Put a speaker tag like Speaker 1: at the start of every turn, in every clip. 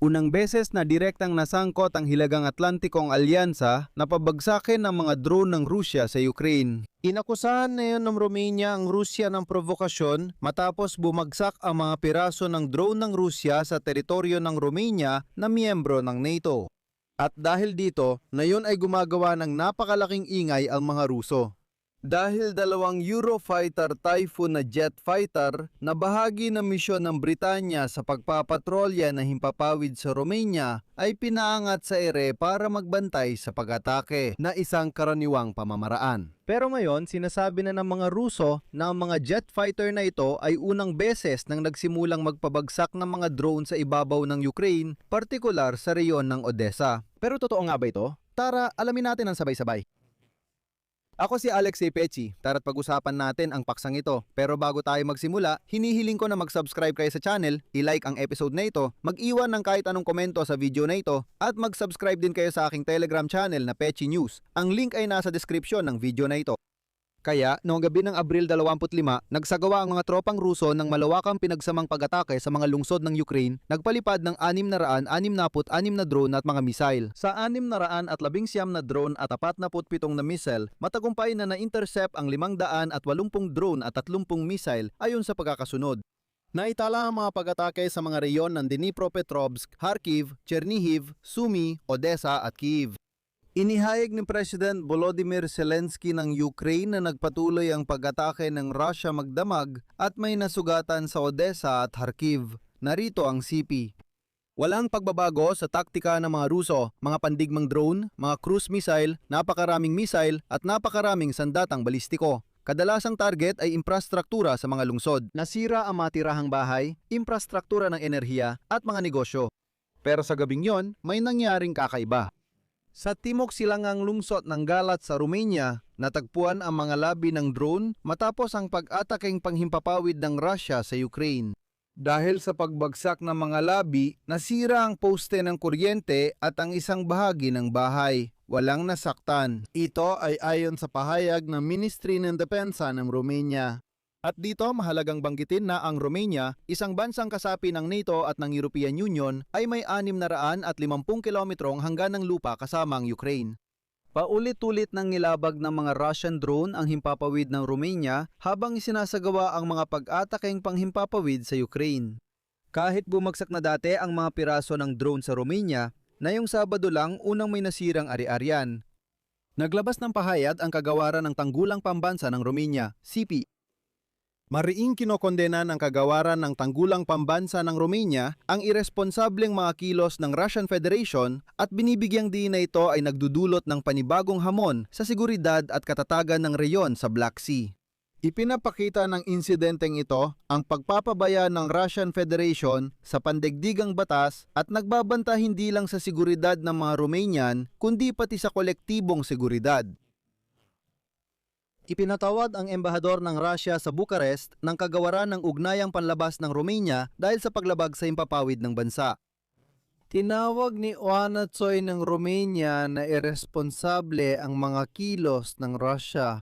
Speaker 1: Unang beses na direktang nasangkot ang Hilagang Atlantikong Alyansa na pabagsakin ng mga drone ng Rusya sa Ukraine. Inakusahan ngayon ng Romania ang Rusya ng provokasyon matapos bumagsak ang mga piraso ng drone ng Rusya sa teritoryo ng Romania na miyembro ng NATO. At dahil dito, ngayon ay gumagawa ng napakalaking ingay ang mga Ruso. Dahil dalawang Eurofighter Typhoon na jet fighter na bahagi ng misyon ng Britanya sa pagpapatrolya na himpapawid sa Romania ay pinaangat sa ere para magbantay sa pag-atake na isang karaniwang pamamaraan. Pero ngayon, sinasabi na ng mga Ruso na ang mga jet fighter na ito ay unang beses nang nagsimulang magpabagsak ng mga drone sa ibabaw ng Ukraine, partikular sa reyon ng Odessa. Pero totoo nga ba ito? Tara, alamin natin ang sabay-sabay. Ako si Alexei Pechi, tara't pag-usapan natin ang paksang ito. Pero bago tayo magsimula, hinihiling ko na mag-subscribe kayo sa channel, i-like ang episode na ito, mag-iwan ng kahit anong komento sa video na ito, at mag-subscribe din kayo sa aking Telegram channel na Pechi News. Ang link ay nasa description ng video na ito. Kaya, noong gabi ng Abril 25, nagsagawa ang mga tropang Ruso ng malawakang pinagsamang pag-atake sa mga lungsod ng Ukraine, nagpalipad ng 666 na drone at mga missile. Sa 619 na drone at 47 na missile, matagumpay na na-intercept ang 580 drone at 30 missile ayon sa pagkakasunod. Naitala ang mga pag-atake sa mga reyon ng Dnipropetrovsk, Kharkiv, Chernihiv, Sumy, Odessa at Kyiv. Inihayag ni President Volodymyr Zelensky ng Ukraine na nagpatuloy ang pag-atake ng Russia magdamag at may nasugatan sa Odessa at Kharkiv. Narito ang CP. Walang pagbabago sa taktika ng mga Ruso, mga pandigmang drone, mga cruise missile, napakaraming missile at napakaraming sandatang balistiko. Kadalasang target ay infrastruktura sa mga lungsod. Nasira ang mga tirahang bahay, infrastruktura ng enerhiya at mga negosyo. Pero sa gabing yon, may nangyaring kakaiba. Sa timok silangang lungsod ng Galat sa Romania, natagpuan ang mga labi ng drone matapos ang pag-atakeng panghimpapawid ng Russia sa Ukraine. Dahil sa pagbagsak ng mga labi, nasira ang poste ng kuryente at ang isang bahagi ng bahay. Walang nasaktan. Ito ay ayon sa pahayag ng Ministry ng Depensa ng Romania. At dito mahalagang banggitin na ang Romania, isang bansang kasapi ng NATO at ng European Union, ay may 650 kilometrong hangganang lupa kasama ang Ukraine. Paulit-ulit nang nilabag ng mga Russian drone ang himpapawid ng Romania habang isinasagawa ang mga pag-atakeng panghimpapawid sa Ukraine. Kahit bumagsak na dati ang mga piraso ng drone sa Romania, ngayong Sabado lang unang may nasirang ari-arian. Naglabas ng pahayag ang kagawaran ng Tanggulang Pambansa ng Romania, CP. Mariing kinokondena ng kagawaran ng Tanggulang Pambansa ng Romania ang iresponsableng mga kilos ng Russian Federation at binibigyang diin na ito ay nagdudulot ng panibagong hamon sa seguridad at katatagan ng reyon sa Black Sea. Ipinapakita ng insidenteng ito ang pagpapabaya ng Russian Federation sa pandaigdigang batas at nagbabanta hindi lang sa seguridad ng mga Romanian kundi pati sa kolektibong seguridad. Ipinatawad ang embahador ng Russia sa Bucharest ng kagawaran ng ugnayang panlabas ng Romania dahil sa paglabag sa himpapawid ng bansa. Tinawag ni Oana Tsoy ng Romania na irresponsable ang mga kilos ng Russia.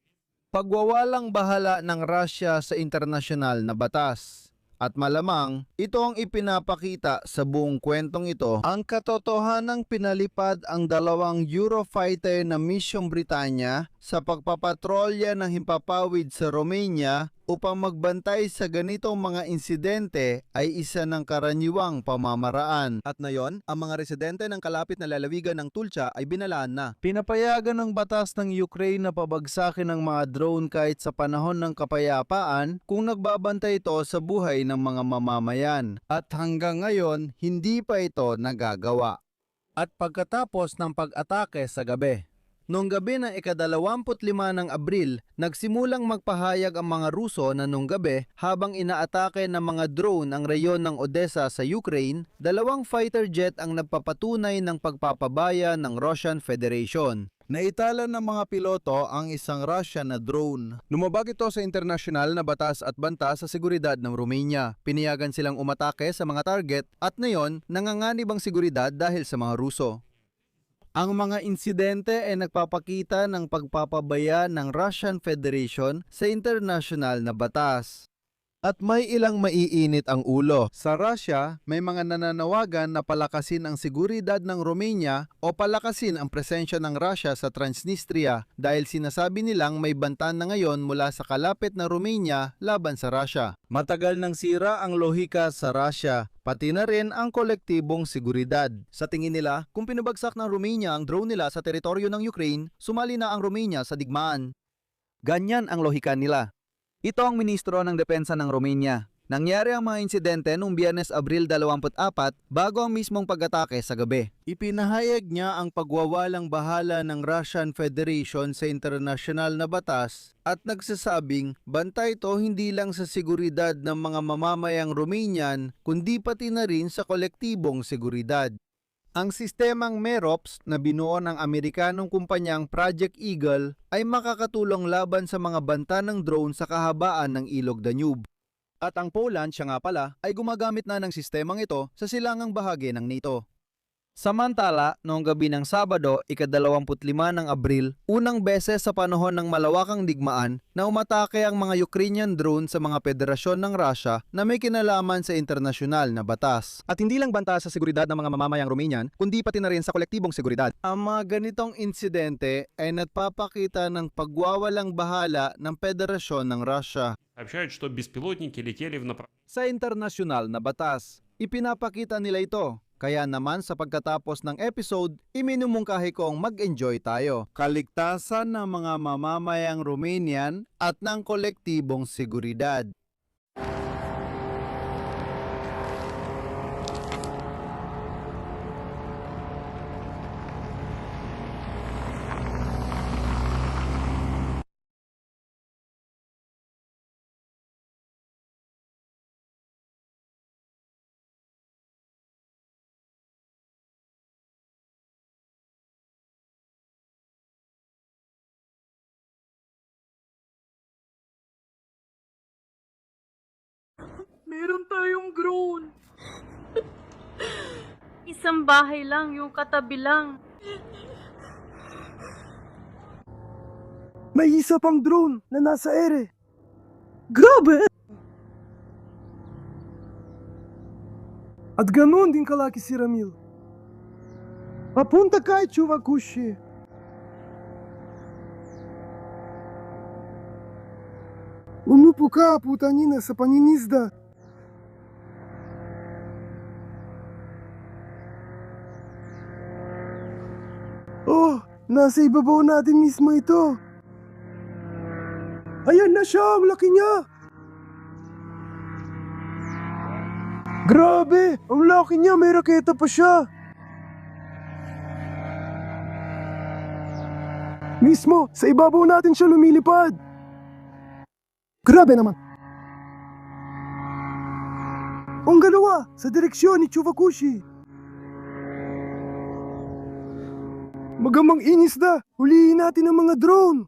Speaker 1: Pagwawalang bahala ng Russia sa internasyonal na batas. At malamang, ito ang ipinapakita sa buong kwentong ito ang katotohanang pinalipad ang dalawang Eurofighter na misyong Britanya sa pagpapatrolya ng himpapawid sa Romania upang magbantay sa ganitong mga insidente ay isa ng karaniwang pamamaraan. At ngayon, ang mga residente ng kalapit na lalawigan ng Tulcha ay binalaan na. Pinapayagan ng batas ng Ukraine na pabagsakin ng mga drone kahit sa panahon ng kapayapaan kung nagbabantay ito sa buhay ng mga mamamayan. At hanggang ngayon, hindi pa ito nagagawa. At pagkatapos ng pag-atake sa gabi, noong gabi ng ika-25 ng Abril, nagsimulang magpahayag ang mga Ruso na noong gabi habang inaatake ng mga drone ang reyon ng Odessa sa Ukraine, dalawang fighter jet ang nagpapatunay ng pagpapabaya ng Russian Federation. Naitala ng mga piloto ang isang Russian na drone. Lumabag ito sa internasyonal na batas at banta sa seguridad ng Romania. Piniyagan silang umatake sa mga target at ngayon nanganganib ang seguridad dahil sa mga Ruso. Ang mga insidente ay nagpapakita ng pagpapabaya ng Russian Federation sa internasyonal na batas. At may ilang maiinit ang ulo. Sa Russia, may mga nananawagan na palakasin ang seguridad ng Romania o palakasin ang presensya ng Russia sa Transnistria dahil sinasabi nilang may banta na ngayon mula sa kalapit na Romania laban sa Russia. Matagal nang sira ang lohika sa Russia, pati na rin ang kolektibong seguridad. Sa tingin nila, kung pinabagsak ng Romania ang drone nila sa teritoryo ng Ukraine, sumali na ang Romania sa digmaan. Ganyan ang lohika nila. Ito ang ministro ng depensa ng Romania. Nangyari ang mga insidente noong Biyernes, Abril 24 bago ang mismong pag-atake sa gabi. Ipinahayag niya ang pagwawalang bahala ng Russian Federation sa internasyonal na batas at nagsasabing banta ito hindi lang sa seguridad ng mga mamamayang Romanian kundi pati na rin sa kolektibong seguridad. Ang sistemang MEROPS na binuo ng Amerikanong kumpanyang Project Eagle ay makakatulong laban sa mga banta ng drone sa kahabaan ng Ilog Danube. At ang Poland, siya nga pala, ay gumagamit na ng sistemang ito sa silangang bahagi ng NATO. Samantala, noong gabi ng Sabado, ika-25 ng Abril, unang beses sa panahon ng malawakang digmaan na umatake ang mga Ukrainian drone sa mga federasyon ng Russia na may kinalaman sa internasyonal na batas. At hindi lang banta sa seguridad ng mga mamamayang Romanian, kundi pati na rin sa kolektibong seguridad. Ang mga ganitong insidente ay nagpapakita ng pagwawalang bahala ng federasyon ng Russia.
Speaker 2: Сообщают, что беспилотники летели в направлении.
Speaker 1: Sa internasyonal na batas, ipinapakita nila ito. Kaya naman sa pagkatapos ng episode, iminumungkahi kong mag-enjoy tayo. Kaligtasan ng mga mamamayang Romanian at ng kolektibong seguridad.
Speaker 3: Meron tayong drone. Isang bahay lang, yung katabi lang.
Speaker 4: May isa pang drone na nasa ere. Grabe! At ganoon din kalaki si Ramil. Papunta kay Чувакуши. Umupo ka, putanina, sa paninizda. Oh, nasa ibabaw natin mismo ito. Ayan na siya, ang laki niya. Grabe, ang laki niya, may raketa pa siya. Mismo, sa ibabaw natin siya lumilipad. Grabe naman. Ang galawa, sa direksyon ni Чуваkushi. Magamang inis na, hulihin natin ang mga drone.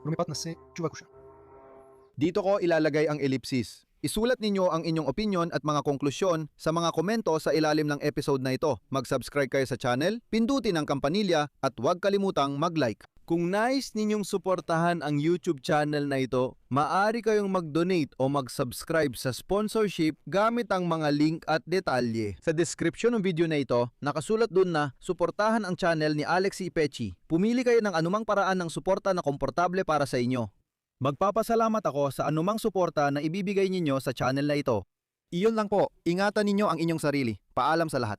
Speaker 4: Lumipat na si Чуваkushi.
Speaker 1: Dito ko ilalagay ang ellipsis. Isulat ninyo ang inyong opinion at mga konklusyon sa mga komento sa ilalim ng episode na ito. Mag-subscribe kayo sa channel, pindutin ang kampanilya at huwag kalimutang mag-like. Kung nais ninyong suportahan ang YouTube channel na ito, maaari kayong mag-donate o mag-subscribe sa sponsorship gamit ang mga link at detalye. Sa description ng video na ito, nakasulat dun na suportahan ang channel ni Alexi Pechi. Pumili kayo ng anumang paraan ng suporta na komportable para sa inyo. Magpapasalamat ako sa anumang suporta na ibibigay ninyo sa channel na ito. Iyon lang po, ingatan ninyo ang inyong sarili. Paalam sa lahat.